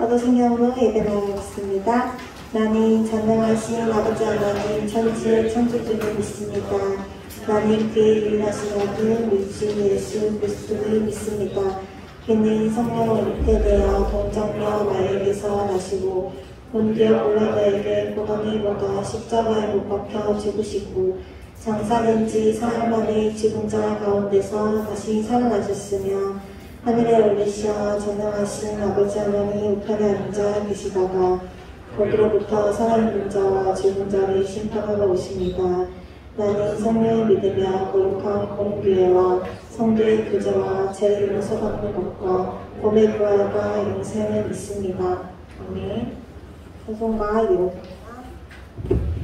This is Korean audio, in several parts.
성경으로 예배드리겠습니다. 나는 전능하신 아버지 하나님 천지의 창조주를 믿습니다. 나는 그의 유일하신 아들 우리 예수 그리스도를 믿습니다. 그는 성령으로 잉태되어 동정녀 마리아에게서 나시고 본디오 빌라도에게 고난을 받아 십자가에 못 박혀 죽으시고 장사된 지 사흘 만에 죽은 자 가운데서 다시 살아나셨으며 하늘에 올리시어 전능하신 아버지 하나님 우편에 앉아 계시다가 거기로부터 살아있는 자와 죽은 자를 심판하러 오십니다. 나는 성령을 믿으며 거룩한 공교회와 성도의 교제와 죄를 용서받는 것과 몸의 부활과 영생을 믿습니다. 아멘. 찬송가 이어집니다.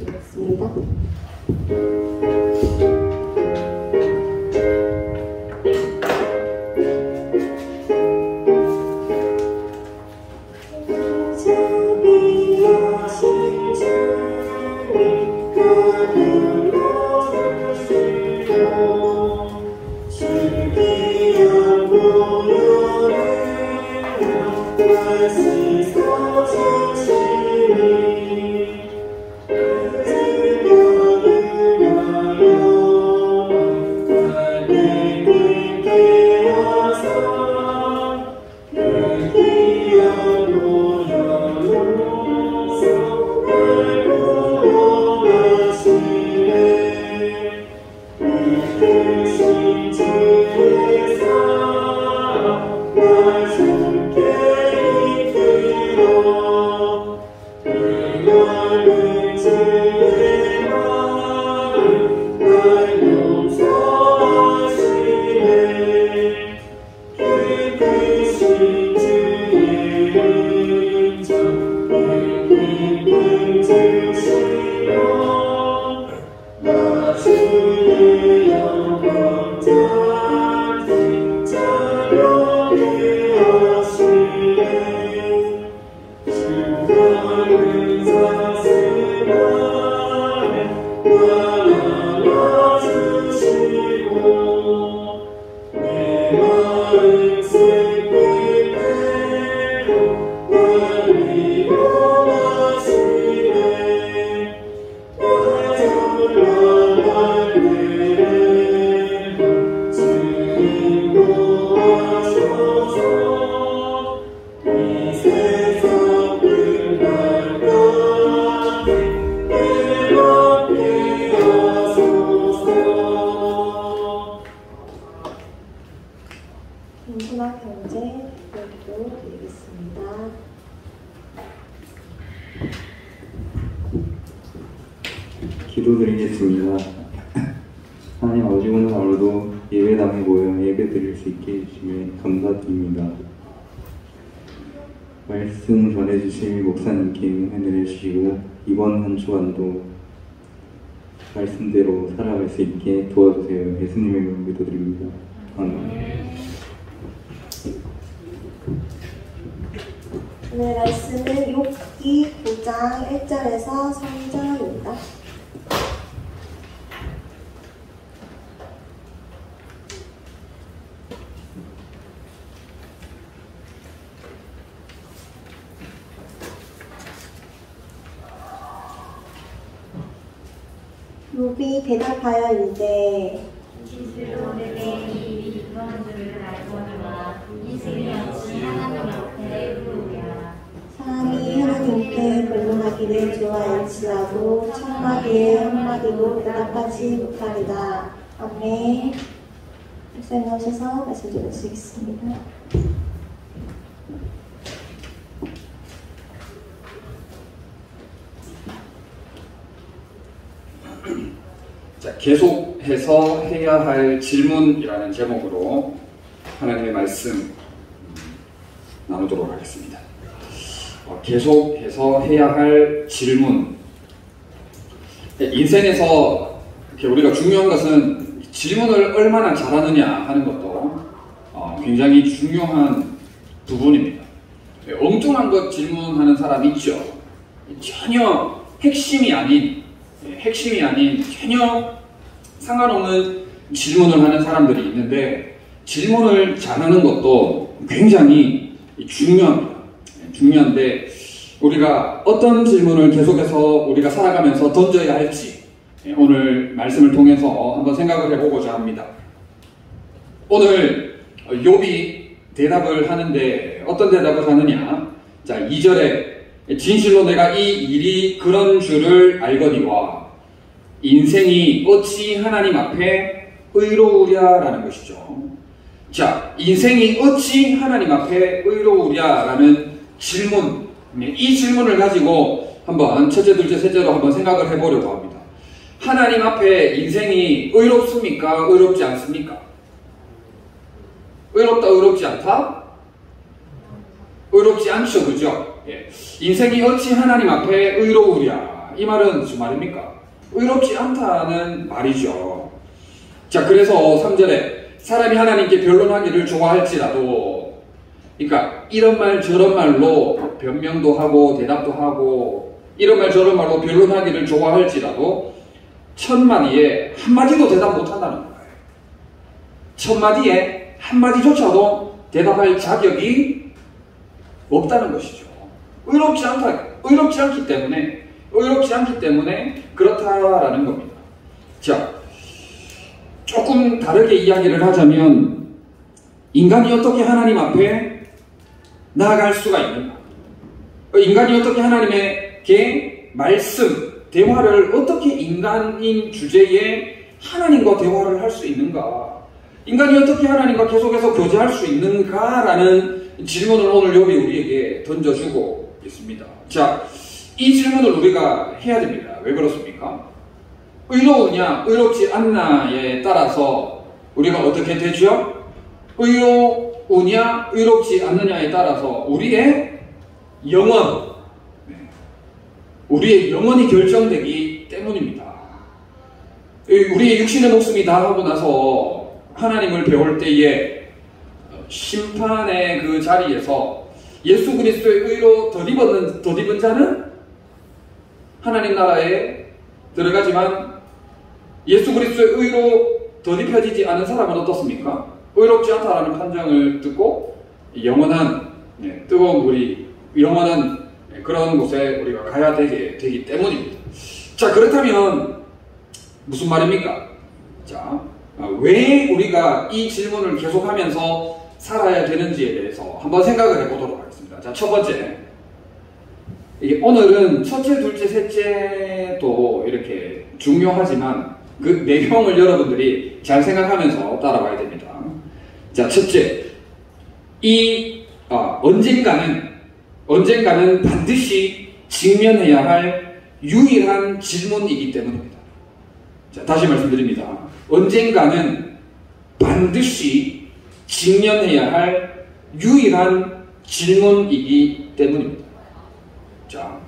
읽겠습니다. 기도드리겠습니다. 하나님 아버지, 오늘 하루도 예배당에 모여 예배드릴 수 있게 해주시며 감사드립니다. 말씀 전해주신 목사님께 은혜를 주시고 이번 한 주간도 말씀대로 살아갈 수 있게 도와주세요. 예수님의 이름으로 기도드립니다. 아멘. 오늘 말씀은 욥기 9장 1절에서 3절입니다. 욥이 대답하여 이르되 진실로 내게 이 이런 줄을 알거니와 인생이 없이 하나님 앞에 부르랴. 사람이 하나님께 변론하기를 좋아할지라도 천마디에 한마디도 대답하지 못하리라. 아멘. 목사님 나오셔서 말씀 전해주시겠습니다. 자, 계속해서 해야 할 질문이라는 제목으로 하나님의 말씀 나누도록 하겠습니다. 계속해서 해야 할 질문. 인생에서 우리가 중요한 것은 질문을 얼마나 잘하느냐 하는 것도 굉장히 중요한 부분입니다. 엉뚱한 것 질문하는 사람 있죠. 전혀 핵심이 아닌 전혀 상관없는 질문을 하는 사람들이 있는데 질문을 잘하는 것도 굉장히 중요합니다. 중요한데 우리가 어떤 질문을 계속해서 우리가 살아가면서 던져야 할지 오늘 말씀을 통해서 한번 생각을 해보고자 합니다. 오늘 욥이 대답을 하는데 어떤 대답을 하느냐? 자, 2절에 진실로 내가 이 일이 그런 줄을 알거니와 인생이 어찌 하나님 앞에 의로우랴라는 것이죠. 자, 인생이 어찌 하나님 앞에 의로우랴라는 질문, 이 질문을 가지고 한번 첫째, 둘째, 셋째로 한번 생각을 해보려고 합니다. 하나님 앞에 인생이 의롭습니까? 의롭지 않습니까? 의롭다, 의롭지 않다? 의롭지 않죠, 그죠? 예. 인생이 어찌 하나님 앞에 의로우랴, 이 말은 무슨 말입니까? 의롭지 않다는 말이죠. 자, 그래서 3절에 사람이 하나님께 변론하기를 좋아할지라도, 그러니까 이런 말 저런 말로 변명도 하고 대답도 하고 이런 말 저런 말로 변론하기를 좋아할지라도 첫마디에 한마디도 대답 못한다는 거예요. 첫마디에 한마디조차도 대답할 자격이 없다는 것이죠. 의롭지 않기 때문에 그렇다라는 겁니다. 자, 조금 다르게 이야기를 하자면 인간이 어떻게 하나님 앞에 나아갈 수가 있는가? 인간이 어떻게 하나님에게 말씀, 대화를 어떻게 인간인 주제에 하나님과 대화를 할 수 있는가? 인간이 어떻게 하나님과 계속해서 교제할 수 있는가라는 질문을 오늘 욥이 우리에게 던져주고 있습니다. 자, 이 질문을 우리가 해야 됩니다. 왜 그렇습니까? 의로우냐, 의롭지 않나에 따라서 우리가 어떻게 되죠? 의로우냐, 의롭지 않느냐에 따라서 우리의 영혼, 우리의 영혼이 결정되기 때문입니다. 우리의 육신의 목숨이 다 하고 나서 하나님을 배울 때에 심판의 그 자리에서 예수 그리스도의 의로 덧입은 자는 하나님 나라에 들어가지만 예수 그리스도의 의로 덧입혀지지 않은 사람은 어떻습니까? 의롭지 않다라는 판정을 듣고 영원한 뜨거운 물이 영원한 그런 곳에 우리가 가야 되기 때문입니다. 자, 그렇다면 무슨 말입니까? 자, 왜 우리가 이 질문을 계속하면서 살아야 되는지에 대해서 한번 생각을 해보도록 하겠습니다. 자, 첫 번째, 오늘은 첫째, 둘째, 셋째도 이렇게 중요하지만 그 내용을 여러분들이 잘 생각하면서 따라와야 됩니다. 자, 첫째, 언젠가는 반드시 직면해야 할 유일한 질문이기 때문입니다. 자, 다시 말씀드립니다. 언젠가는 반드시 직면해야 할 유일한 질문이기 때문입니다. 자,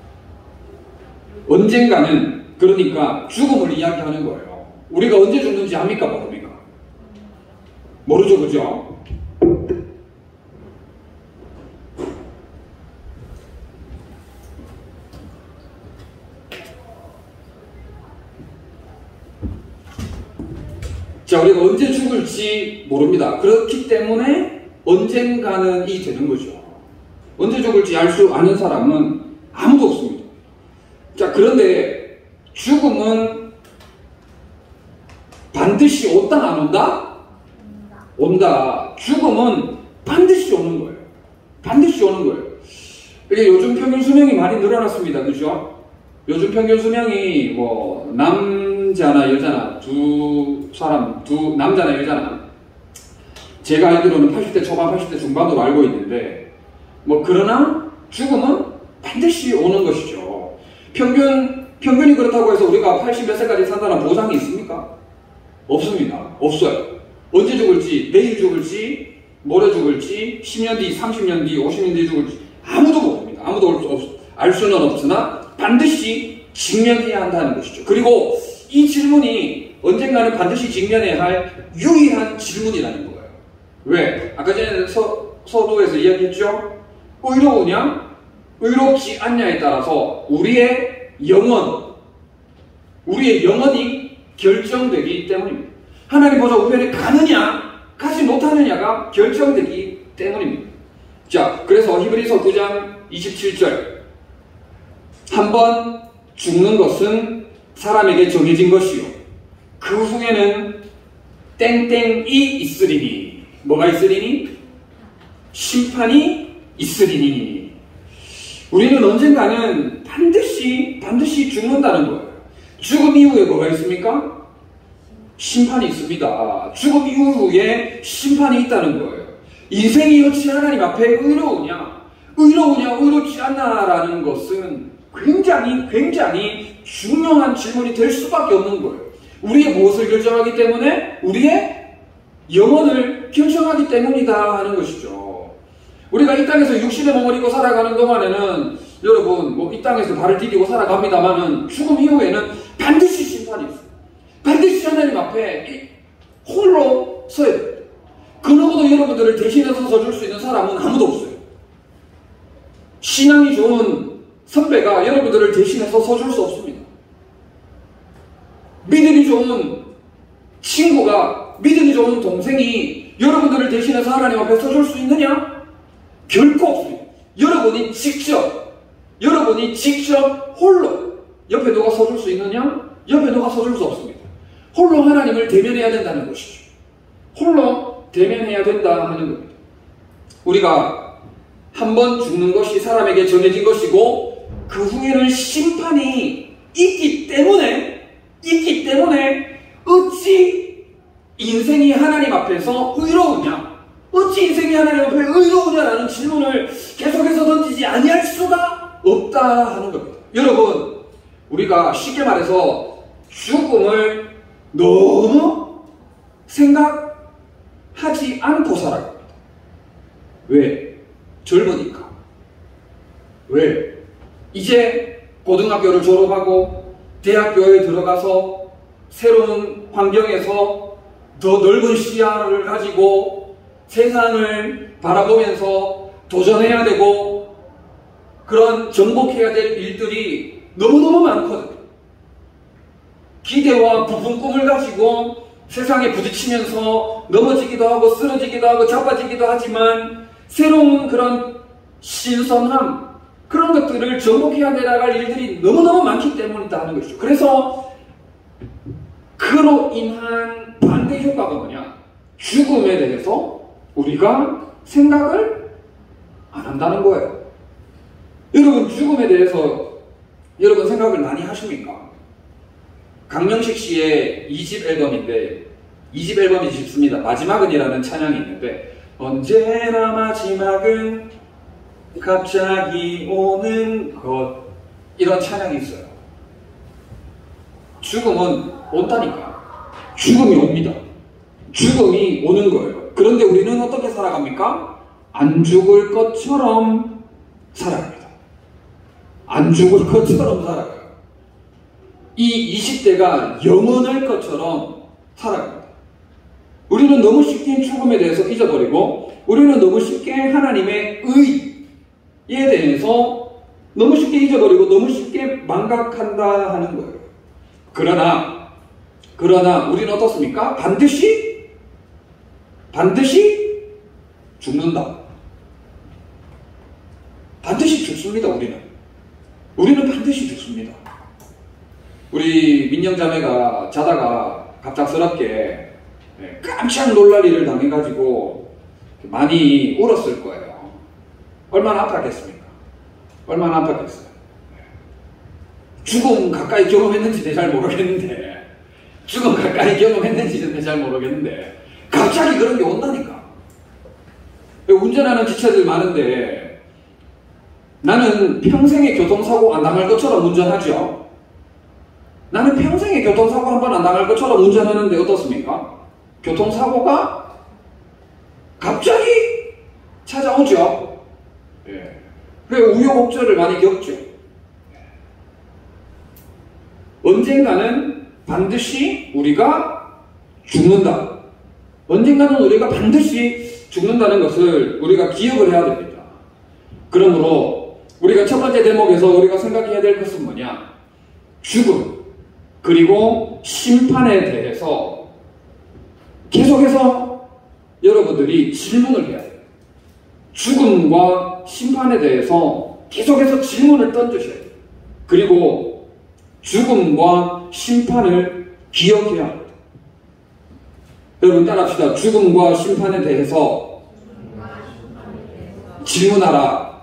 언젠가는, 그러니까 죽음을 이야기하는 거예요. 우리가 언제 죽는지 압니까? 모릅니까? 모르죠, 그죠? 자, 우리가 언제 죽을지 모릅니다. 그렇기 때문에 언젠가는 이 되는 거죠. 언제 죽을지 알 수 아는 사람은 아무도 없습니다. 자, 그런데 죽음은 반드시 온다, 안 온다? 온다. 죽음은 반드시 오는 거예요. 반드시 오는 거예요. 이게 요즘 평균 수명이 많이 늘어났습니다. 그죠? 요즘 평균 수명이 뭐 남자나 여자나 남자나 여자나 제가 알기로는 80대 초반, 80대 중반으로 알고 있는데 뭐 그러나 죽음은 반드시 오는 것이죠. 평균이 그렇다고 해서 우리가 80 몇 세까지 산다는 보장이 있습니까? 없습니다. 없어요. 언제 죽을지, 내일 죽을지, 모레 죽을지, 10년 뒤, 30년 뒤, 50년 뒤 죽을지 아무도 모릅니다. 아무도 알 수는 없으나 반드시 직면해야 한다는 것이죠. 그리고 이 질문이 언젠가는 반드시 직면해야 할 유일한 질문이라는 거예요. 왜? 아까 전에 서두에서 이야기했죠? 의로우냐? 의롭지 않냐에 따라서 우리의 영혼이 결정되기 때문입니다. 하나님 보좌 우편에 가느냐, 가지 못하느냐가 결정되기 때문입니다. 자, 그래서 히브리서 9장 27절. 한번 죽는 것은 사람에게 정해진 것이요. 그 후에는 땡땡이 있으리니. 뭐가 있으리니? 심판이 있으리니. 우리는 언젠가는 반드시 죽는다는 거예요. 죽음 이후에 뭐가 있습니까? 심판이 있습니다. 죽음 이후에 심판이 있다는 거예요. 인생이 어찌 하나님 앞에 의로우냐, 의롭지 않나라는 것은 굉장히 중요한 질문이 될 수밖에 없는 거예요. 우리의 무엇을 결정하기 때문에? 우리의 영혼을 결정하기 때문이다 하는 것이죠. 우리가 이 땅에서 육신의 몸을 입고 살아가는 동안에는 여러분 이 땅에서 발을 디디고 살아갑니다만은 죽음 이후에는 반드시 심판이 있어요. 반드시 하나님 앞에 홀로 서야 돼요. 그 누구도 여러분들을 대신해서 서줄 수 있는 사람은 아무도 없어요. 신앙이 좋은 선배가 여러분들을 대신해서 서줄 수 없습니다. 믿음이 좋은 친구가, 믿음이 좋은 동생이 여러분들을 대신해서 하나님 앞에 서줄 수 있느냐? 결코 없습니다. 여러분이 직접 홀로 옆에 누가 서줄 수 있느냐? 옆에 누가 서줄 수 없습니다. 홀로 하나님을 대면해야 된다는 것이죠. 홀로 대면해야 된다 하는 겁니다. 우리가 한 번 죽는 것이 사람에게 정해진 것이고 그 후에는 심판이 있기 때문에 어찌 인생이 하나님 앞에서 의로우냐, 어찌 인생이 하나님 앞에 의로우냐라는 질문을 계속해서 던지지 아니할 수가 없다 하는 겁니다. 여러분, 우리가 쉽게 말해서 죽음을 너무 생각하지 않고 살아갑니다. 왜? 젊으니까. 왜? 이제 고등학교를 졸업하고 대학교에 들어가서 새로운 환경에서 더 넓은 시야를 가지고 세상을 바라보면서 도전해야 되고 그런 정복해야 될 일들이 너무너무 많거든요. 기대와 부푼 꿈을 가지고 세상에 부딪히면서 넘어지기도 하고 쓰러지기도 하고 자빠지기도 하지만 새로운 그런 신선함, 그런 것들을 정복해야 나갈 일들이 너무너무 많기 때문이다 하는 것이죠. 그래서 그로 인한 반대 효과가 뭐냐? 죽음에 대해서 우리가 생각을 안 한다는 거예요. 여러분, 죽음에 대해서 여러분 생각을 많이 하십니까? 강명식 씨의 2집 앨범인데 2집 앨범이 쉽습니다. 마지막은이라는 찬양이 있는데 언제나 마지막은 갑자기 오는 것, 이런 찬양이 있어요. 죽음은 온다니까. 죽음이 옵니다. 죽음이 오는 거예요. 그런데 우리는 어떻게 살아갑니까? 안 죽을 것처럼 살아갑니다. 안 죽을 것처럼 살아가요. 이 20대가 영원할 것처럼 살아갑니다. 우리는 너무 쉽게 죽음에 대해서 잊어버리고 우리는 너무 쉽게 하나님의 의에 대해서 너무 쉽게 잊어버리고 너무 쉽게 망각한다 하는 거예요. 그러나 우리는 어떻습니까? 반드시 죽는다. 반드시 죽습니다. 우리는 반드시 죽습니다. 우리 민영자매가 자다가 갑작스럽게 깜짝 놀랄 일을 당해가지고 많이 울었을 거예요. 얼마나 아팠겠습니까? 얼마나 아팠겠어요. 죽음 가까이 경험했는지는 잘 모르겠는데 갑자기 그런 게 온다니까. 운전하는 지체들 많은데 나는 평생에 교통사고 안 당할 것처럼 운전하죠. 나는 평생에 교통사고 한 번 안 당할 것처럼 운전하는데 어떻습니까? 교통사고가 갑자기 찾아오죠. 그래서 우여곡절을 많이 겪죠. 언젠가는 반드시 우리가 죽는다. 언젠가는 우리가 반드시 죽는다는 것을 우리가 기억을 해야 됩니다. 그러므로 우리가 첫 번째 대목에서 우리가 생각해야 될 것은 뭐냐? 죽음, 그리고 심판에 대해서 계속해서 여러분들이 질문을 해야 돼요. 죽음과 심판에 대해서 계속해서 질문을 던지셔야 돼요. 그리고 죽음과 심판을 기억해야 합니다. 여러분 따라합시다. 죽음과 심판에 대해서 질문하라.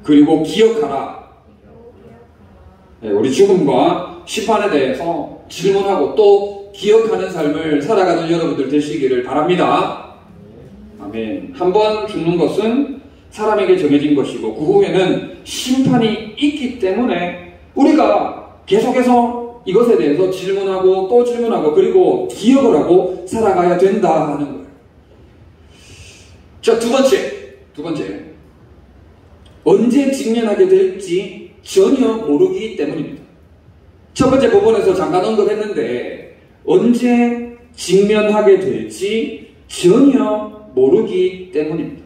그리고 기억하라. 네, 우리 죽음과 심판에 대해서 질문하고 또 기억하는 삶을 살아가는 여러분들 되시기를 바랍니다. 아멘. 한 번 죽는 것은 사람에게 정해진 것이고 그 후에는 심판이 있기 때문에 우리가 계속해서 이것에 대해서 질문하고 또 질문하고 그리고 기억을 하고 살아가야 된다 하는 거예요. 자, 두 번째. 언제 직면하게 될지 전혀 모르기 때문입니다. 첫 번째 부분에서 잠깐 언급했는데 언제 직면하게 될지 전혀 모르기 때문입니다.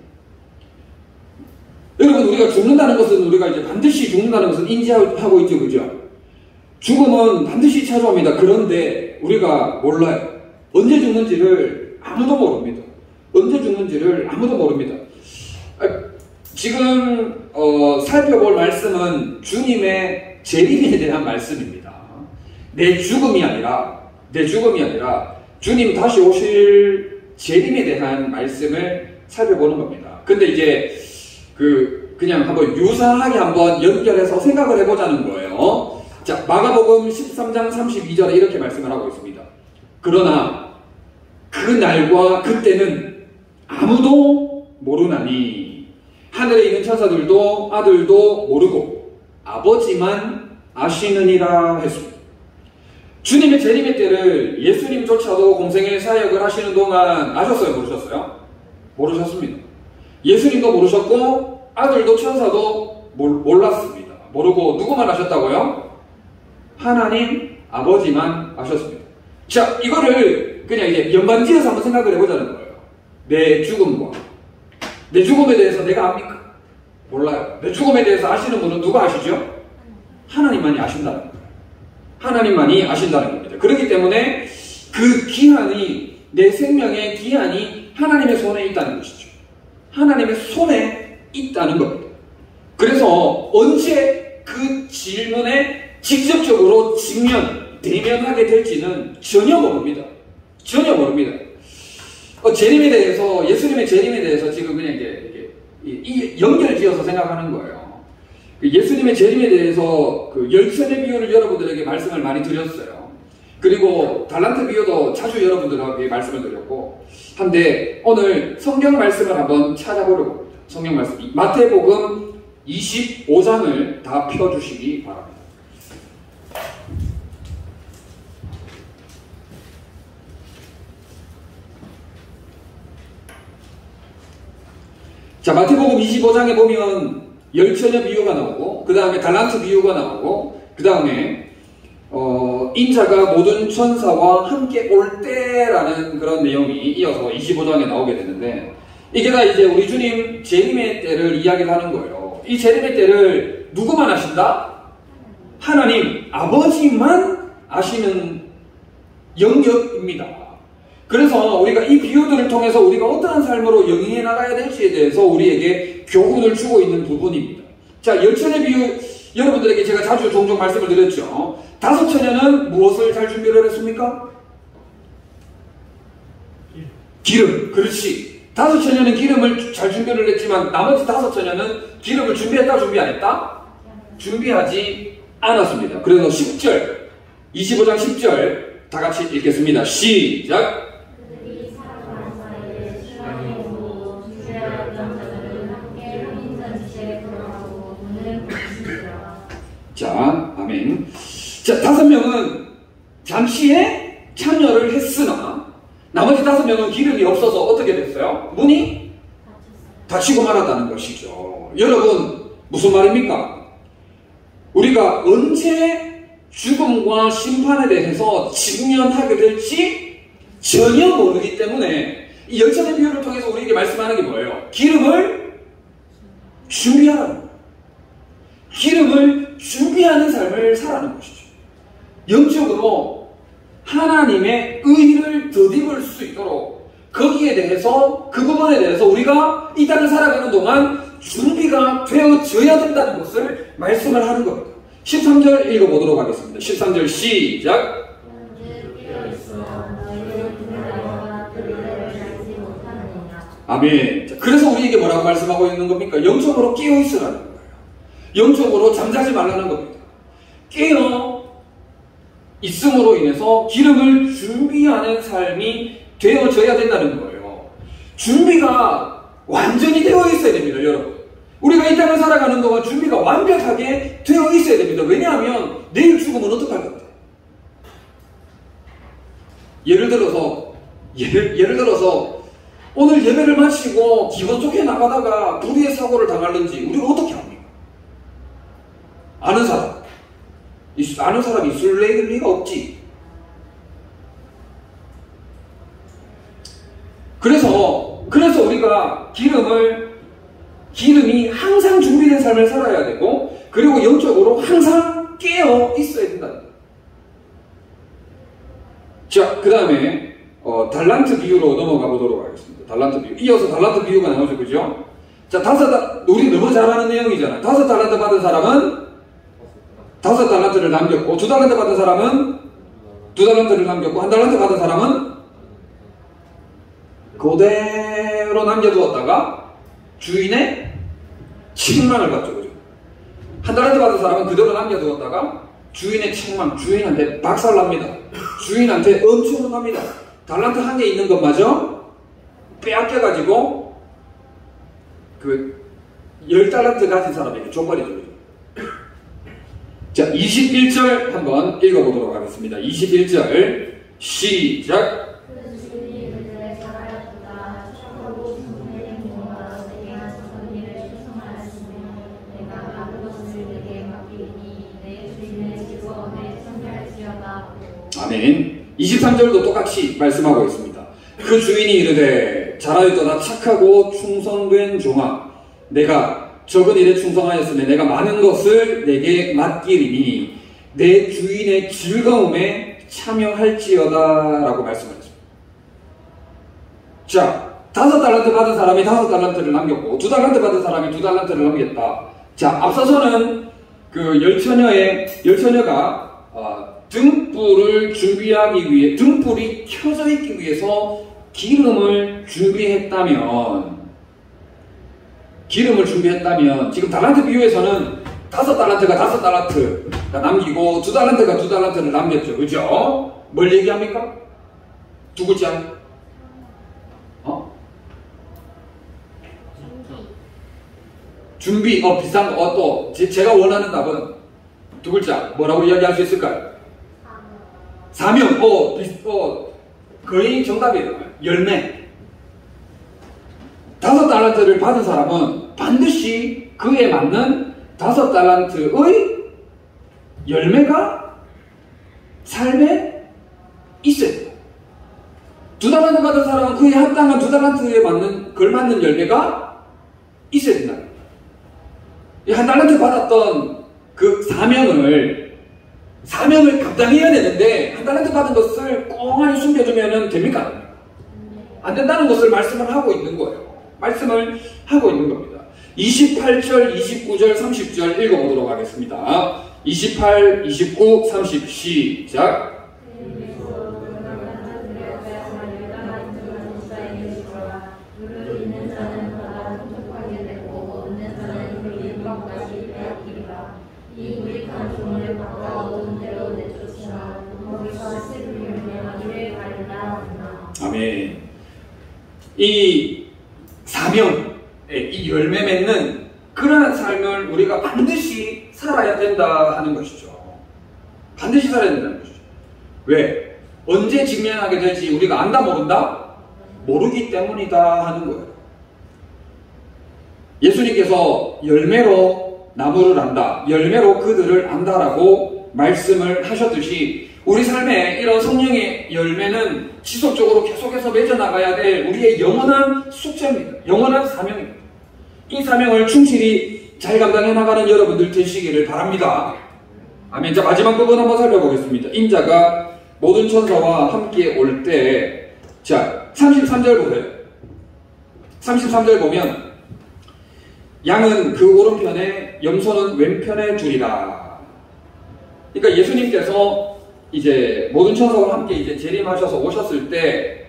여러분, 우리가 죽는다는 것은 우리가 이제 반드시 죽는다는 것은 인지하고 있죠, 그죠? 죽음은 반드시 찾아옵니다. 그런데 우리가 몰라요. 언제 죽는지를 아무도 모릅니다. 언제 죽는지를 아무도 모릅니다. 지금 살펴볼 말씀은 주님의 재림에 대한 말씀입니다. 내 죽음이 아니라 주님 다시 오실 재림에 대한 말씀을 살펴보는 겁니다. 근데 이제 그냥 한번 유사하게 한번 연결해서 생각을 해보자는 거예요. 자, 마가복음 13장 32절에 이렇게 말씀을 하고 있습니다. 그러나 그 날과 그때는 아무도 모르나니 하늘에 있는 천사들도 아들도 모르고 아버지만 아시느니라 했습니다. 주님의 재림의 때를 예수님조차도 공생의 사역을 하시는 동안 아셨어요? 모르셨어요? 모르셨습니다. 예수님도 모르셨고 아들도 천사도 몰랐습니다. 모르고 누구만 아셨다고요? 하나님 아버지만 아셨습니다. 자, 이거를 그냥 이제 연관지어서 한번 생각을 해보자는 거예요. 내 죽음에 대해서 내가 압니까? 몰라요. 내 죽음에 대해서 아시는 분은 누가 아시죠? 하나님만이 아신다는 거예요. 하나님만이 아신다는 겁니다. 그렇기 때문에 그 기한이, 내 생명의 기한이 하나님의 손에 있다는 것이죠. 하나님의 손에 있다는 겁니다. 그래서 언제 그 질문에 직접적으로 대면하게 될지는 전혀 모릅니다. 전혀 모릅니다. 재림에 대해서, 예수님의 재림에 대해서 지금 그냥 이게 연결지어서 생각하는 거예요. 예수님의 재림에 대해서 그 열천의 비유를 여러분들에게 말씀을 많이 드렸어요. 그리고 달란트 비유도 자주 여러분들에게 말씀을 드렸고 한데 오늘 성경 말씀을 한번 찾아보려고 합니다. 성경 말씀 마태복음 25장을 다 펴주시기 바랍니다. 자, 마태복음 25장에 보면 열처녀 비유가 나오고 그 다음에 달란트 비유가 나오고 그 다음에 인자가 모든 천사와 함께 올 때라는 그런 내용이 이어서 25장에 나오게 되는데 이게 다 이제 우리 주님 재림의 때를 이야기를 하는 거예요. 이 재림의 때를 누구만 아신다? 하나님 아버지만 아시는 영역입니다. 그래서 우리가 이 비유들을 통해서 우리가 어떠한 삶으로 영위해 나가야 될지에 대해서 우리에게 교훈을 주고 있는 부분입니다. 자, 열처녀 비유 여러분들에게 제가 자주 종종 말씀을 드렸죠. 5처녀는 무엇을 잘 준비를 했습니까? 기름. 그렇지. 5처녀는 기름을 잘 준비를 했지만 나머지 5처녀는 기름을 준비했다, 준비 안 했다? 준비하지 않았습니다. 그래서 10절, 25장 10절 다 같이 읽겠습니다. 시작! 자, 아멘. 자, 5명은 잠시에 참여를 했으나 나머지 5명은 기름이 없어서 어떻게 됐어요? 문이 닫히고 말았다는 것이죠. 여러분, 무슨 말입니까? 우리가 언제 죽음과 심판에 대해서 직면하게 될지 전혀 모르기 때문에 이 열처녀 비유를 통해서 우리에게 말씀하는 게 뭐예요? 기름을 준비하라는 거예요. 기름을 준비하는 삶을 살아가는 것이죠. 영적으로 하나님의 의를 덧입을 수 있도록 거기에 대해서, 그 부분에 대해서 우리가 이 땅을 살아가는 동안 준비가 준비가 되어져야 된다는 것을 말씀을 하는 겁니다. 13절 읽어보도록 하겠습니다. 13절 시작. 아멘. 자, 그래서 우리에게 뭐라고 말씀하고 있는 겁니까? 영적으로 깨어 있으라는 거예요. 영적으로 잠자지 말라는 겁니다. 깨어 있음으로 인해서 기름을 준비하는 삶이 되어져야 된다는 거예요. 준비가 완전히 되어 있어야 됩니다, 여러분. 우리가 이 땅을 살아가는 동안 준비가 완벽하게 되어 있어야 됩니다. 왜냐하면 내일 죽으면 어떡할 것 같아요? 예를 들어서 오늘 예배를 마치고 기도 쪽에 나가다가 불의의 사고를 당하는지 우리가 어떻게 합니까? 아는 사람이 있을 리가 없지. 그래서 우리가 기름이 항상 준비된 삶을 살아야 되고, 그리고 영적으로 항상 깨어 있어야 된다. 자, 그 다음에 달란트 비유로 넘어가 보도록 하겠습니다. 달란트 비유. 이어서 달란트 비유가 나오죠, 그죠? 자, 우리 너무 잘 아는 내용이잖아요. 5달란트 받은 사람은 5달란트를 남겼고, 2달란트 받은 사람은 2달란트를 남겼고, 1달란트 받은 사람은 그대로 남겨두었다가 주인의 책망을 받죠, 그죠? 1달란트 받은 사람은 그대로 남겨두었다가 주인의 책망, 주인한테 박살납니다. 주인한테 엄청 혼납니다. 달란트 1개 있는 것마저 빼앗겨가지고 10달란트 가진 사람에게 줘버리죠. 자, 21절 한번 읽어보도록 하겠습니다. 21절 시작. 아멘. 23절도 똑같이 말씀하고 있습니다. 그 주인이 이르되 잘하였도다 착하고 충성된 종아, 내가 적은 일에 충성하였으면 내가 많은 것을 내게 맡기리니 내 주인의 즐거움에 참여할지어다 라고 말씀하셨습니다. 자, 5달란트 받은 사람이 5달란트를 남겼고 2달란트 받은 사람이 2달란트를 남겼다. 자, 앞서서는 그 열처녀가 등불을 준비하기 위해, 등불이 켜져 있기 위해서 기름을 준비했다면, 지금 달란트 비유에서는 5달란트가 5달란트가 남기고 2달란트가 2달란트를 남겼죠. 그죠? 뭘 얘기합니까? 두 글자. 준비. 비싼 거. 또 제가 원하는 답은 두 글자. 뭐라고 이야기할 수 있을까요? 사명. 거의 정답이에요. 열매. 5달란트를 받은 사람은 반드시 그에 맞는 5달란트의 열매가 삶에 있어야 돼요. 2달란트 받은 사람은 그에 합당한 2달란트에 걸맞는 열매가 있어야 된다. 1달란트 받았던 그 사명을 감당해야 되는데, 1달란트 받은 것을 꽁하니 숨겨주면 됩니까? 안 된다는 것을 말씀을 하고 있는 거예요. 말씀을 하고 있는 겁니다. 28절, 29절, 30절 읽어보도록 하겠습니다. 28, 29, 30 시작. 아멘. 이 사명, 이 열매 맺는 그러한 삶을 우리가 반드시 살아야 된다 하는 것이죠. 반드시 살아야 된다는 것이죠. 왜? 언제 직면하게 될지 우리가 안다 모른다? 모르기 때문이다 하는 거예요. 예수님께서 열매로 나무를 안다, 열매로 그들을 안다라고 말씀을 하셨듯이 우리 삶에 이런 성령의 열매는 지속적으로 계속해서 맺어나가야 될 우리의 영원한 숙제입니다. 영원한 사명입니다. 이 사명을 충실히 잘 감당해 나가는 여러분들 되시기를 바랍니다. 아멘. 자, 마지막 부분 한번 살펴보겠습니다. 인자가 모든 천사와 함께 올 때, 자, 33절 보세요. 33절 보면 양은 그 오른편에, 염소는 왼편에 두리라. 그러니까 예수님께서 이제 모든 천사와 함께 이제 재림하셔서 오셨을 때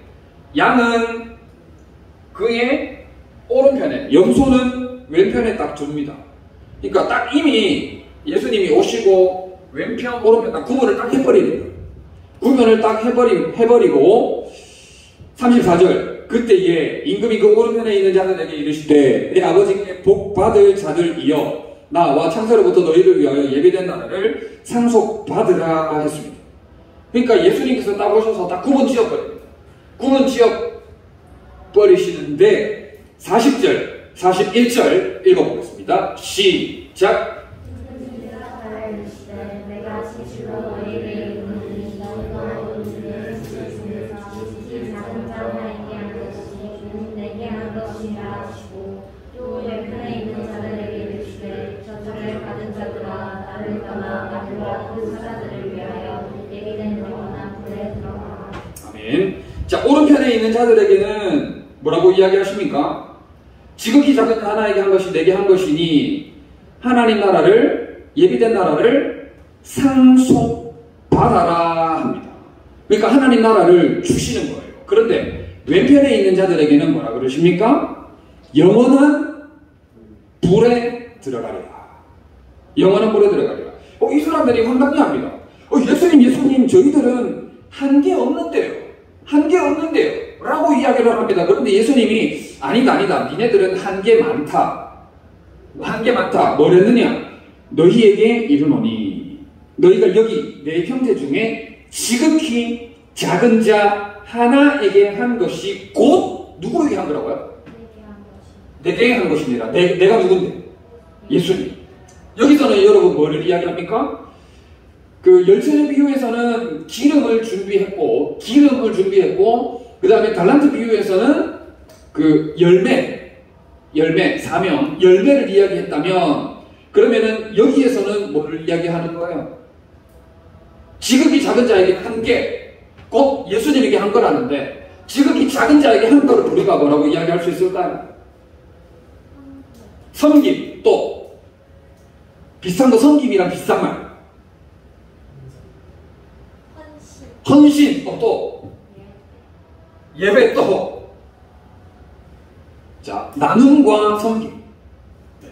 양은 그의 오른편에, 염소는 왼편에 딱 둡니다. 그러니까 딱 이미 예수님이 오시고 왼편, 오른편 딱 구분을 딱 해버리는 거예요. 구분을 딱 해버리고 34절, 그때에 임금이 그 오른편에 있는 자들에게 이르시되 내 아버지께 복받을 자들이여 나와 창세로부터 너희를 위하여 예비된 나라를 상속받으라 했습니다. 그러니까 예수님께서 딱 오셔서 딱 구분 지어버립니다. 구분 지어버리시는데 40절, 41절 읽어보겠습니다. 시작. 아멘. 자, 오른편에 있는 자들에게는 뭐라고 이야기하십니까? 지극히 작은 하나에게 한 것이 내게 한 것이니 하나님 나라를, 예비된 나라를 상속받아라 합니다. 그러니까 하나님 나라를 주시는 거예요. 그런데 왼편에 있는 자들에게는 뭐라 그러십니까? 영원한 불에 들어가리라. 영원한 불에 들어가리라. 이 사람들이 황당해합니다. 예수님, 저희들은 한계 없는데요. 한계 없는데요. 라고 이야기를 합니다. 그런데 예수님이 아니다. 니네들은 한계 많다. 한계 많다. 뭐랬느냐? 너희에게 이르노니 너희가 여기 내 형제 중에 지극히 작은 자 하나에게 한 것이 곧 누구에게 한 거라고요? 내게 한 것입니다. 내가 누군데? 예수님. 여기서는 여러분 뭐를 이야기합니까? 그 열쇠의 비유에서는 기름을 준비했고 그 다음에 달란트 비유에서는 그 열매, 사명, 열매를 이야기했다면 그러면은 여기에서는 뭐를 이야기하는 거예요? 지극히 작은 자에게 한 게, 곧 예수님에게 한 거라는데 지극히 작은 자에게 한 거를 우리가 뭐라고 이야기할 수 있을까요? 섬김, 또 비싼 거 섬김이랑 비싼 말. 헌신, 또 예배, 또 자, 나눔과 섬김.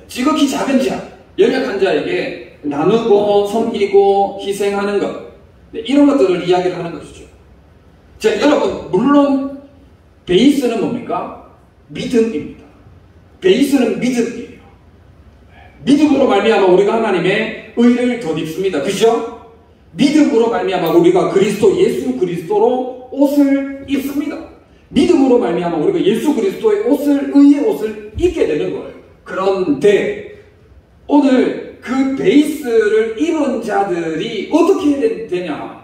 지극히 작은 자, 연약한 자에게 나누고 섬기고 희생하는 것, 이런 것들을 이야기를 하는 것이죠. 자, 여러분, 물론 베이스는 뭡니까? 믿음입니다. 베이스는 믿음이에요. 믿음으로 말미암아 우리가 하나님의 의를 덧입습니다. 그죠? 믿음으로 말미암아 우리가 예수 그리스도로 옷을 입습니다. 믿음으로 말미암아 우리가 예수 그리스도의 의의 옷을 입게 되는 거예요. 그런데 오늘 그 베이스를 입은 자들이 어떻게 되냐?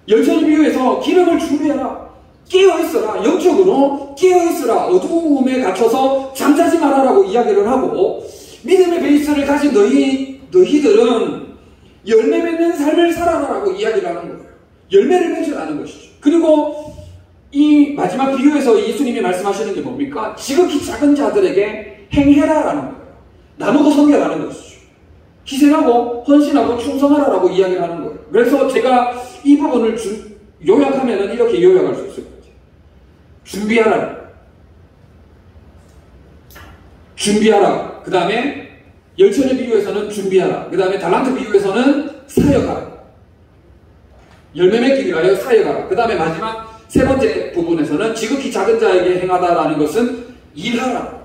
열쇠의 비유에서 기름을 준비해라. 깨어있어라. 영적으로 깨어있어라. 어두움에 갇혀서 잠자지 마라라고 이야기를 하고, 믿음의 베이스를 가진 너희들은 열매 맺는 삶을 살아라라고 이야기를 하는 거예요. 열매를 맺으라는 것이죠. 그리고 이 마지막 비유에서 예수님이 말씀하시는 게 뭡니까? 지극히 작은 자들에게 행해라라는 거예요. 나누고 섬겨라는 것이죠. 희생하고 헌신하고 충성하라라고 이야기를 하는 거예요. 그래서 제가 이 부분을 요약하면 이렇게 요약할 수 있을 것 같아요. 준비하라. 그 다음에 열천의 비유에서는 준비하라. 그 다음에 달란트 비유에서는 사역하라. 열매 맺기 위하여 사역하라. 그 다음에 마지막 세 번째 부분에서는 지극히 작은 자에게 행하다라는 것은 일하라.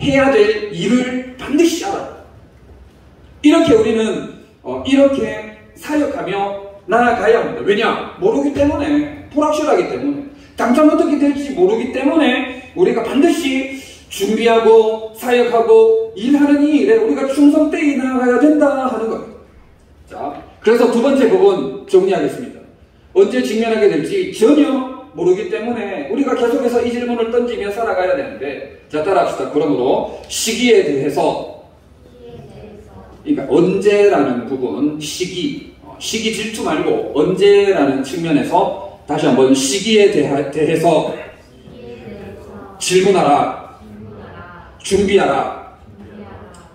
해야 될 일을 반드시 하라. 이렇게 우리는 이렇게 사역하며 나아가야 합니다. 왜냐? 모르기 때문에, 불확실하기 때문에, 당장 어떻게 될지 모르기 때문에 우리가 반드시 준비하고 사역하고 일하는 이 일에 우리가 충성되이 나아가야 된다 하는 거예요. 자, 그래서 두 번째 부분 정리하겠습니다. 언제 직면하게 될지 전혀 모르기 때문에 우리가 계속해서 이 질문을 던지며 살아가야 되는데, 자, 따라합시다. 그러므로 시기에 대해서, 그러니까 언제라는 부분, 시기 질투 말고 언제라는 측면에서 다시 한번 시기에 대해서 질문하라. 준비하라.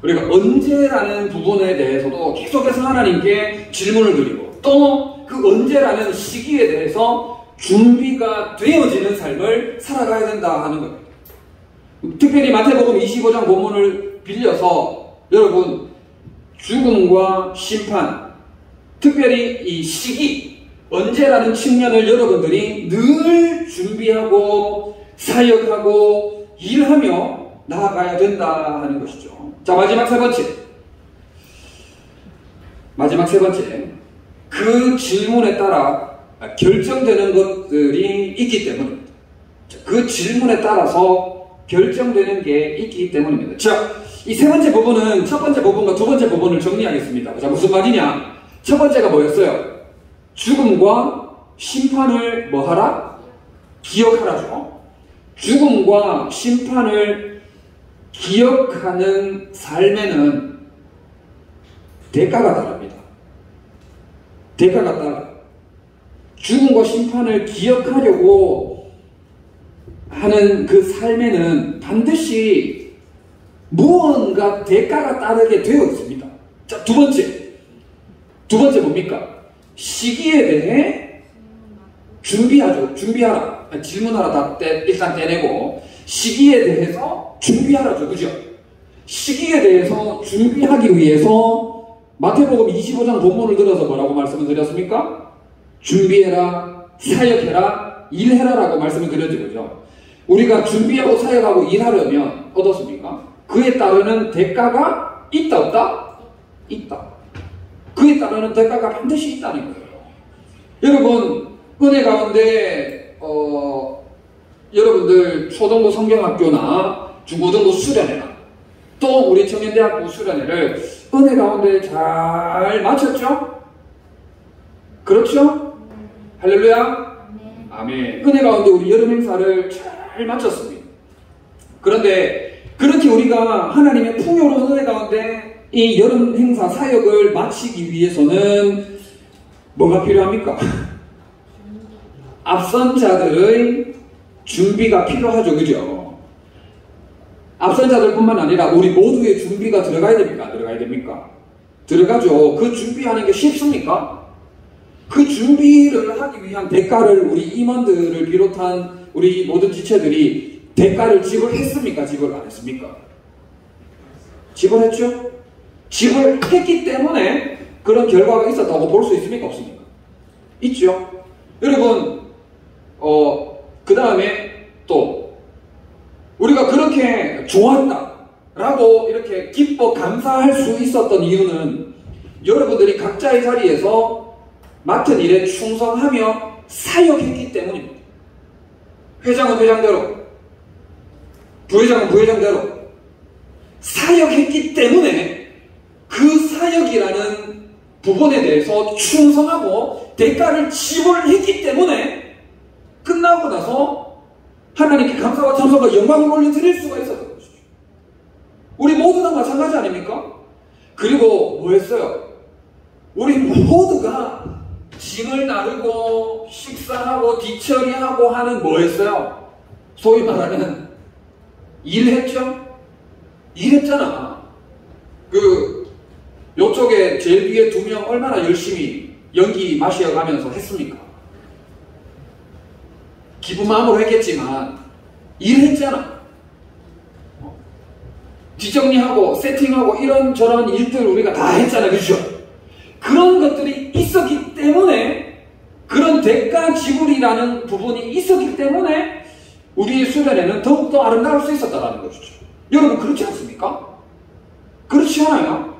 우리가 언제라는 부분에 대해서도 계속해서 하나님께 질문을 드리고 또 그 언제라는 시기에 대해서 준비가 되어지는 삶을 살아가야 된다 하는 겁니다. 특별히 마태복음 25장 본문을 빌려서 여러분 죽음과 심판, 특별히 이 시기, 언제라는 측면을 여러분들이 늘 준비하고 사역하고 일하며 나아가야 된다 하는 것이죠. 자, 마지막 세 번째. 그 질문에 따라 결정되는 것들이 있기 때문입니다. 그 질문에 따라서 결정되는 게 있기 때문입니다. 자, 이 세 번째 부분은 첫 번째 부분과 두 번째 부분을 정리하겠습니다. 자, 무슨 말이냐? 첫 번째가 뭐였어요? 죽음과 심판을 뭐 하라? 기억하라죠. 죽음과 심판을 기억하는 삶에는 대가가 따릅니다. 대가가 따라. 죽음과 심판을 기억하려고 하는 그 삶에는 반드시 무언가 대가가 따르게 되어 있습니다. 자, 두 번째 뭡니까? 시기에 대해 준비하죠. 준비하라. 질문하라 일단 떼내고 시기에 대해서 준비하라죠. 그죠? 시기에 대해서 준비하기 위해서 마태복음 25장 본문을 들어서 뭐라고 말씀을 드렸습니까? 준비해라, 사역해라, 일해라 라고 말씀을 드렸죠. 그죠? 우리가 준비하고 사역하고 일하려면 어떻습니까? 그에 따르는 대가가 있다 없다? 있다. 그에 따르는 대가가 반드시 있다는 거예요. 여러분 은혜 가운데 여러분들 초등부 성경학교나 중고등부 수련회나 또 우리 청년대학교 수련회를 은혜 가운데 잘 마쳤죠? 그렇죠? 할렐루야? 아멘. 은혜 가운데 우리 여름 행사를 잘 마쳤습니다. 그런데 그렇게 우리가 하나님의 풍요로운 은혜 가운데 이 여름 행사 사역을 마치기 위해서는 뭐가 필요합니까? 앞선 자들의 준비가 필요하죠. 그죠? 앞선 자들뿐만 아니라 우리 모두의 준비가 들어가야 됩니까? 안 들어가야 됩니까? 들어가죠. 그 준비하는 게 쉽습니까? 그 준비를 하기 위한 대가를 우리 임원들을 비롯한 우리 모든 지체들이 대가를 지불했습니까? 지불 안 했습니까? 지불했죠? 지불했기 때문에 그런 결과가 있었다고 볼 수 있습니까? 없습니까? 있죠? 여러분 그 다음에 또 우리가 그렇게 좋았다라고 이렇게 기뻐 감사할 수 있었던 이유는 여러분들이 각자의 자리에서 맡은 일에 충성하며 사역했기 때문입니다. 회장은 회장대로, 부회장은 부회장대로 사역했기 때문에 그 사역이라는 부분에 대해서 충성하고 대가를 지불했기 때문에 끝나고 나서 하나님께 감사와 찬송과 영광을 올려드릴 수가 있었던 것이죠. 우리 모두 다 마찬가지 아닙니까? 그리고 뭐 했어요? 우리 모두가 짐을 나르고 식사하고 뒤처리하고 하는 뭐 했어요? 소위 말하는 일했죠? 일했잖아. 요쪽에 제일 위에 두 명 얼마나 열심히 연기 마셔가면서 했습니까? 기쁜 마음으로 했겠지만 일했잖아. 뒤정리하고 세팅하고 이런저런 일들을 우리가 다 했잖아. 그렇죠? 그런 것들이 있었기 때문에 그런 대가 지불이라는 부분이 있었기 때문에 우리의 수련회는 더욱더 아름다울 수 있었다는 것이죠. 여러분 그렇지 않습니까? 그렇지 않아요?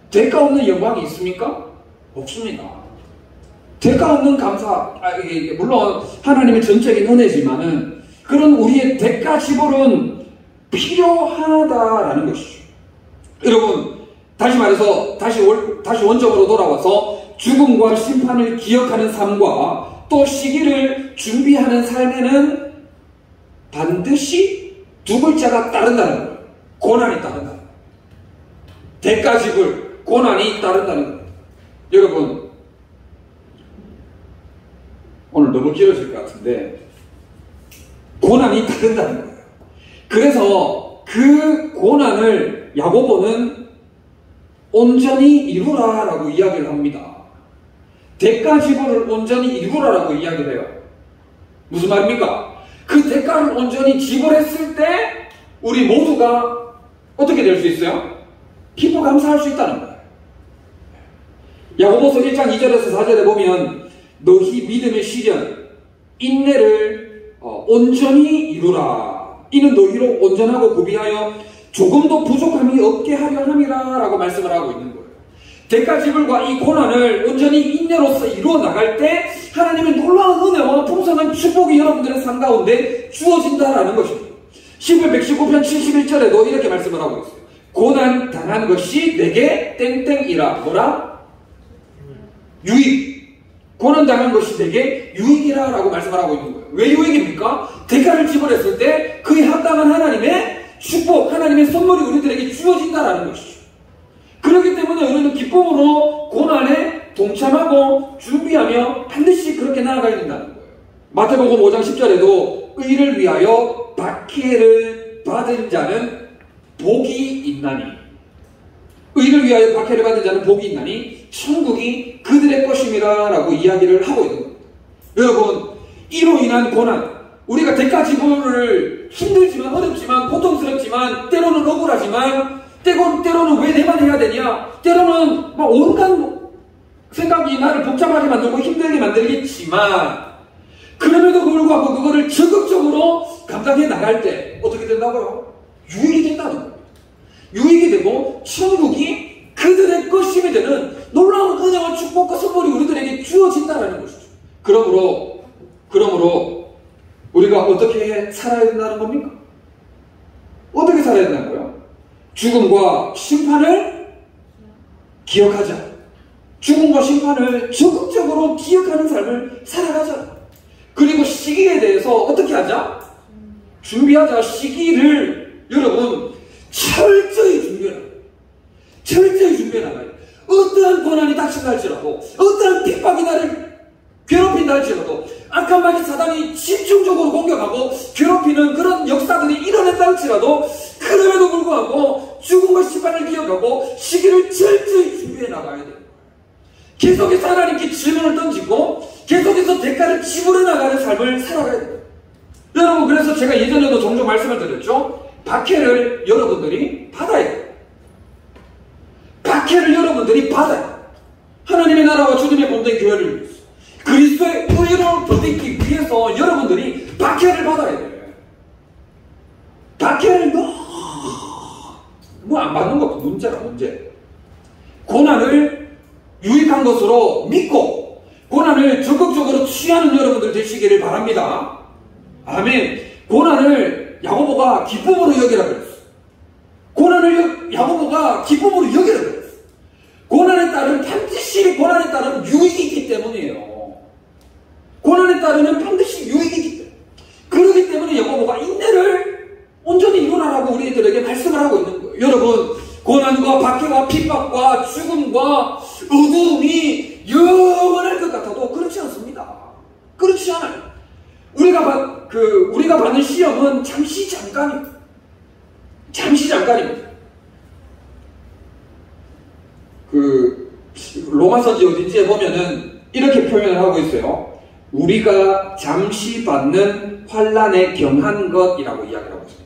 대가 없는 영광이 있습니까? 없습니다. 대가 없는 감사, 물론 하나님의 전적인 은혜지만은 그런 우리의 대가 지불은 필요하다라는 것이죠. 여러분 다시 말해서 다시 원점으로 돌아와서 죽음과 심판을 기억하는 삶과 또 시기를 준비하는 삶에는 반드시 두 글자가 따른다는 거예요. 고난이 따른다는 거예요. 대가 지불, 고난이 따른다는 거예요. 여러분 오늘 너무 길어질 것 같은데 고난이 따른다는 거예요. 그래서 그 고난을 야고보는 온전히 이루라라고 이야기를 합니다. 대가 지불을 온전히 이루라라고 이야기를 해요. 무슨 말입니까? 그 대가를 온전히 지불했을 때 우리 모두가 어떻게 될 수 있어요? 기뻐 감사할 수 있다는 거예요. 야고보서 1장 2절에서 4절에 보면 너희 믿음의 시련, 인내를 온전히 이루라. 이는 너희로 온전하고 구비하여 조금도 부족함이 없게 하려 함이라 라고 말씀을 하고 있는 거예요. 대가 지불과 이 고난을 온전히 인내로서 이루어 나갈 때 하나님의 놀라운 은혜와 풍성한 축복이 여러분들의 삶 가운데 주어진다라는 것입니다. 시편 119편 71절에도 이렇게 말씀을 하고 있어요. 고난 당한 것이 내게 땡땡이라. 뭐라? 유익. 고난 당한 것이 내게 유익이라 라고 말씀을 하고 있는 거예요. 왜 유익입니까? 대가를 지불했을 때 그에 합당한 하나님의 축복, 하나님의 선물이 우리들에게 주어진다라는 것이죠. 그렇기 때문에 우리는 기쁨으로 고난에 동참하고 준비하며 반드시 그렇게 나아가야 된다는 거예요. 마태복음 5장 10절에도 의를 위하여 박해를 받은 자는 복이 있나니, 의를 위하여 박해를 받은 자는 복이 있나니 천국이 그들의 것임이라 라고 이야기를 하고 있는 겁니다. 여러분, 이로 인한 고난, 우리가 대가 지불을 힘들지만 어렵지만 고통스럽지만 때로는 억울하지만 때로는 왜 내만 해야 되냐, 때로는 막 온갖 생각이 나를 복잡하게 만들고 힘들게 만들겠지만 그럼에도 불구하고 그거를 적극적으로 감당해 나갈 때 어떻게 된다고요? 유익이 된다는 겁니다. 유익이 되고 천국이 그들의 것임이 되는 놀라운 은혜와 축복과 선물이 우리들에게 주어진다는 것이죠. 그러므로 우리가 어떻게 살아야 된다는 겁니까? 어떻게 살아야 된다는 거예요? 죽음과 심판을 기억하자. 죽음과 심판을 적극적으로 기억하는 삶을 살아가자. 그리고 시기에 대해서 어떻게 하자? 준비하자. 시기를 여러분 철저히 준비해라. 철저히 준비해 나가야 돼. 어떠한 고난이 닥친다 할지라도, 어떠한 핍박이 나를 괴롭힌다 할지라도, 악한 마귀 사단이 집중적으로 공격하고 괴롭히는 그런 역사들이 일어난다 할지라도 그럼에도 불구하고 죽음과 심판을 기억하고 시기를 철저히 준비해 나가야 돼요. 계속해서 하나님께 질문을 던지고 계속해서 대가를 지불해 나가는 삶을 살아가야 돼요. 여러분, 그래서 제가 예전에도 종종 말씀을 드렸죠. 박해를 여러분들이 받아야 돼요. 박해를 여러분들이 받아요. 하나님의 나라와 주님의 본된 교회를 위해서, 그리스도의 의를 더듬기 위해서 여러분들이 박해를 받아야 돼요. 박해를 뭐 안 받는 것도 문제라, 문제. 고난을 유익한 것으로 믿고 고난을 적극적으로 취하는 여러분들 되시기를 바랍니다. 아멘. 고난을 야고보가 기쁨으로 여기라 그랬어. 고난을 야고보가 기쁨으로 여기라 그랬어. 고난에 따른 반드시 고난에 따른 유익이 있기 때문이에요. 고난에 따르면 반드시 유익이 있기 때문에. 그렇기 때문에 야고보가 인내를 온전히 이루라라고 우리들에게 말씀을 하고 있는 거예요. 여러분, 고난과 박해와 핍박과 죽음과 어두움이 영원할 것 같아도 그렇지 않습니다. 그렇지 않아요. 우리가 받는 시험은 잠시 잠깐입니다. 로마서지 어딘지에 보면은 이렇게 표현을 하고 있어요. 우리가 잠시 받는 환난에 경한 것이라고 이야기를 하고 있습니다.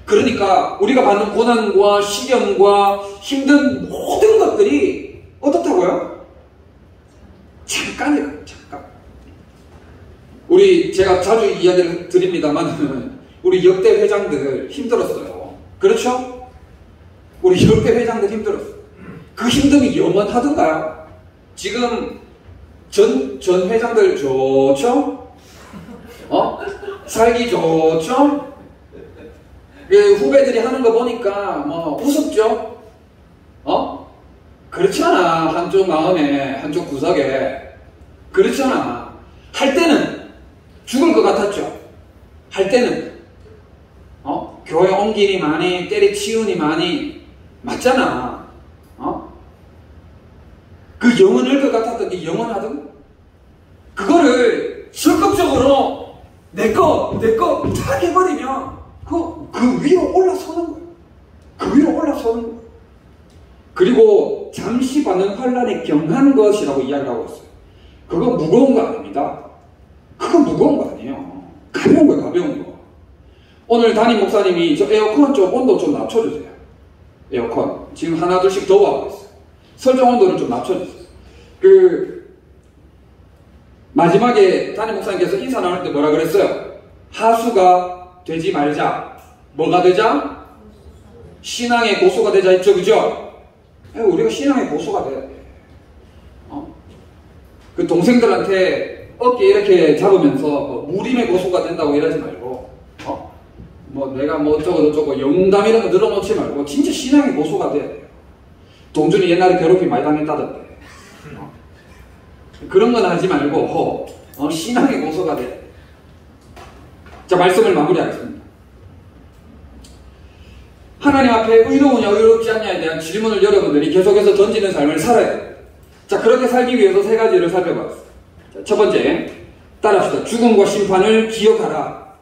그러니까 우리가 받는 고난과 시련과 힘든 모든 것들이 어떻다고요? 잠깐이에요. 잠깐. 제가 자주 이야기를 드립니다만 우리 역대 회장들 힘들었어요. 그렇죠? 우리 역대 회장들 힘들었어요. 그 힘듦이 영원하던가요? 지금 전 회장들 좋죠? 살기 좋죠? 후배들이 하는 거 보니까 뭐 우습죠? 그렇지 않아. 한쪽 마음에, 한쪽 구석에. 그렇지 않아. 할 때는 죽을 것 같았죠? 할 때는 교회 옮기니 많이, 때리치우니 많이, 맞잖아. 그 영원할 것 같았던 게 영원하던, 그거를 적극적으로 내 거 탁 해버리면 그거 그 위로 올라서는 거예요. 그 위로 올라서는 거예요. 그리고 잠시 받는 환란에 경한 것이라고 이야기를 하고 있어요. 그거 무거운 거 아닙니다. 그거 무거운 거 아니에요. 가벼운 거예요, 가벼운 거. 오늘 담임 목사님이 저 에어컨 좀 온도 좀 낮춰주세요. 에어컨. 지금 하나 둘씩 더워하고 있어요. 설정 온도를 좀 낮춰주세요. 마지막에 담임 목사님께서 인사 나눌 때 뭐라 그랬어요? 하수가 되지 말자. 뭐가 되자? 신앙의 고수가 되자 했죠, 그죠? 우리가 신앙의 고수가 돼야 돼. 그 동생들한테 어깨 이렇게 잡으면서 무림의 고수가 된다고 이러지 말고, 내가 어쩌고 영담 이런 거 늘어놓지 말고, 진짜 신앙의 고수가 돼야 돼요. 동준이 옛날에 괴롭힘 많이 당했다던데. 그런 건 하지 말고, 신앙의 고수가 돼야 돼. 자, 말씀을 마무리하겠습니다. 하나님 앞에 의로우냐 의롭지 않냐에 대한 질문을 여러분들이 계속해서 던지는 삶을 살아야 돼요. 자, 그렇게 살기 위해서 세 가지를 살펴봤어요. 자, 첫 번째, 따라합시다. 죽음과 심판을 기억하라.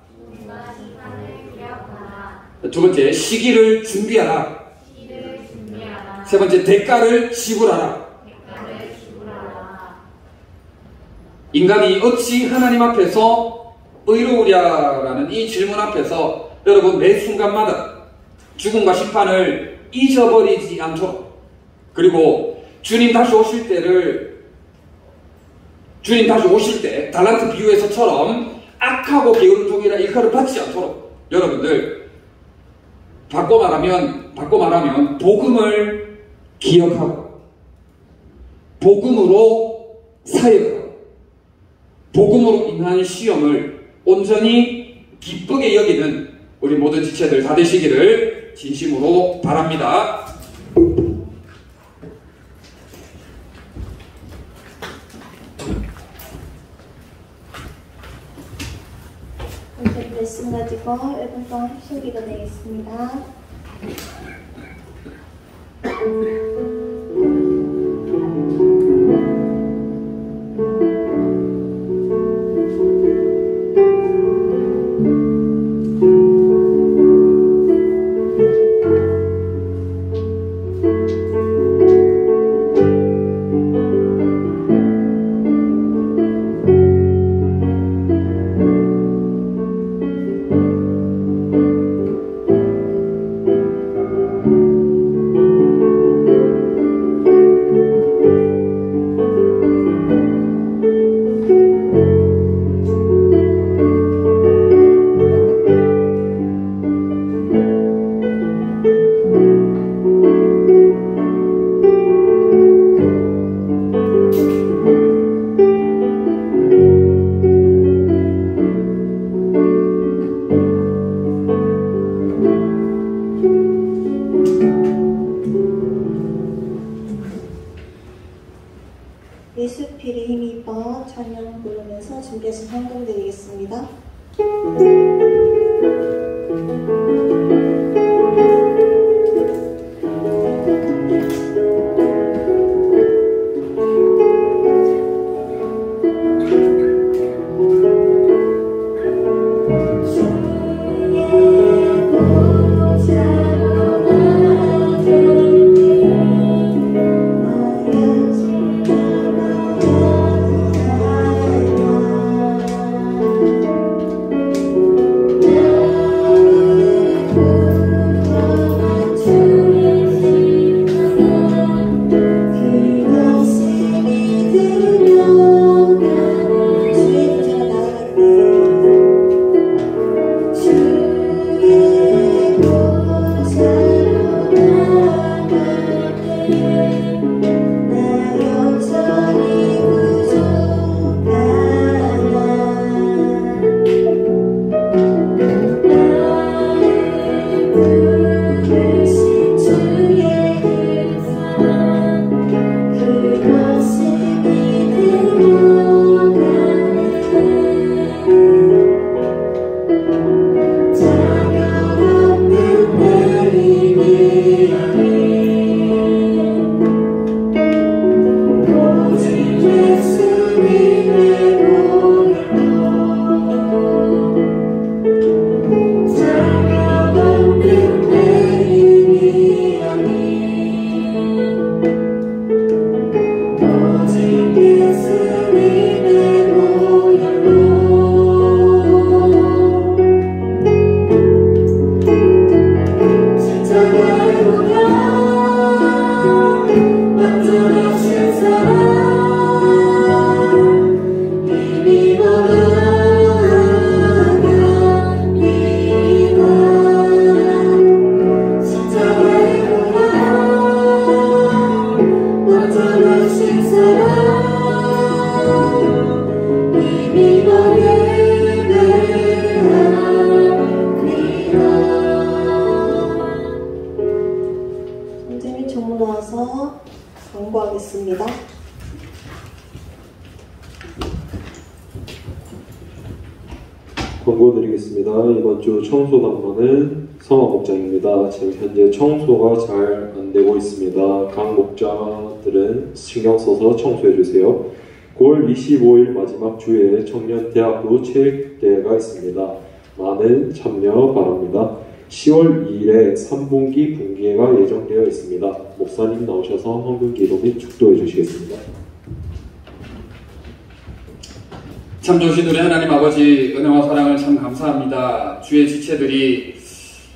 자, 두 번째, 시기를 준비하라. 세 번째, 대가를 지불하라. 인간이 어찌 하나님 앞에서 의로우랴라는 이 질문 앞에서 여러분 매 순간마다 죽음과 심판을 잊어버리지 않도록, 그리고 주님 다시 오실 때 달란트 비유에서처럼 악하고 게으른 종이라 일컬을 받지 않도록 여러분들 바꿔 말하면 복음을 기억하고 복음으로 사역하고 복음으로 인한 시험을 온전히 기쁘게 여기는 우리 모든 지체들 다 되시기를 진심으로 바랍니다. 이제 말씀 가지고 1분 동안 합숙 이뤄내겠습니다. 예수 피를 힘입어 찬양 부르면서 준비해서 헌금 드리겠습니다. 나 종로와서 광고하겠습니다. 광고 드리겠습니다. 이번 주 청소 담당은 성화 목장입니다. 지금 현재 청소가 잘 안 되고 있습니다. 각 목장들은 신경 써서 청소해 주세요. 9월 25일 마지막 주에 청년 대학부 체육대회가 있습니다. 많은 참여 바랍니다. 10월 2일에 3분기 분기회가 예정되어 있습니다. 목사님 나오셔서 헌금 기도 및 축도해 주시겠습니다. 참 좋으신 우리 하나님 아버지 은혜와 사랑을 참 감사합니다. 주의 지체들이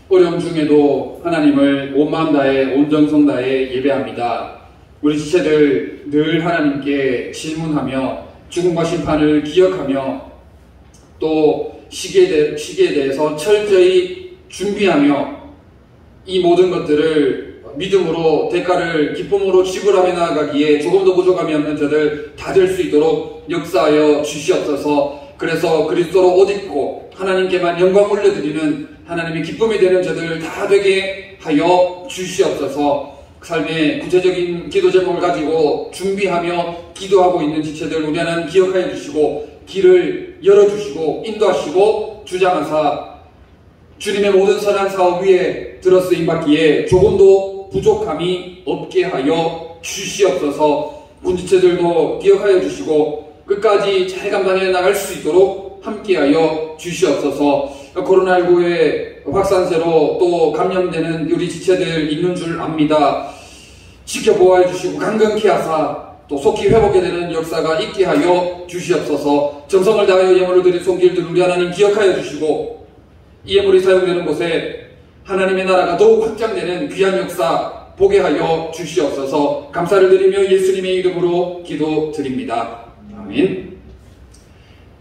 어려움 중에도 하나님을 온 마음 다해 온 정성 다해 예배합니다. 우리 지체들 늘 하나님께 질문하며 죽음과 심판을 기억하며 또 시기에 대해서 철저히 준비하며 이 모든 것들을 믿음으로 대가를 기쁨으로 지불하며 나아가기에 조금도 부족함이 없는 저들 다 될 수 있도록 역사하여 주시옵소서. 그래서 그리스도로 옷 입고 하나님께만 영광 올려드리는 하나님의 기쁨이 되는 저들 다 되게 하여 주시옵소서. 삶의 구체적인 기도 제목을 가지고 준비하며 기도하고 있는 지체들 우리 하나님 기억하여 주시고 길을 열어주시고 인도하시고 주장하사 주님의 모든 선한 사업 위에 들어 쓰임받기에 조금도 부족함이 없게 하여 주시옵소서. 군지체들도 기억하여 주시고 끝까지 잘 감당해 나갈 수 있도록 함께하여 주시옵소서. 코로나19의 확산세로 또 감염되는 우리 지체들 있는 줄 압니다. 지켜보아 주시고 강건케 하사 또 속히 회복해 되는 역사가 있게 하여 주시옵소서. 정성을 다하여 예물을 드린 손길들 우리 하나님 기억하여 주시고 이 예물이 사용되는 곳에 하나님의 나라가 더욱 확장되는 귀한 역사 보게 하여 주시옵소서. 감사를 드리며 예수님의 이름으로 기도드립니다. 아멘.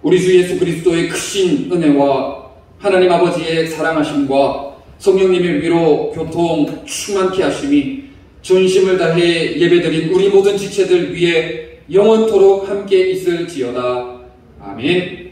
우리 주 예수 그리스도의 크신 은혜와 하나님 아버지의 사랑하심과 성령님의 위로 교통 충만케 하심이 전심을 다해 예배드린 우리 모든 지체들 위에 영원토록 함께 있을지어다. 아멘.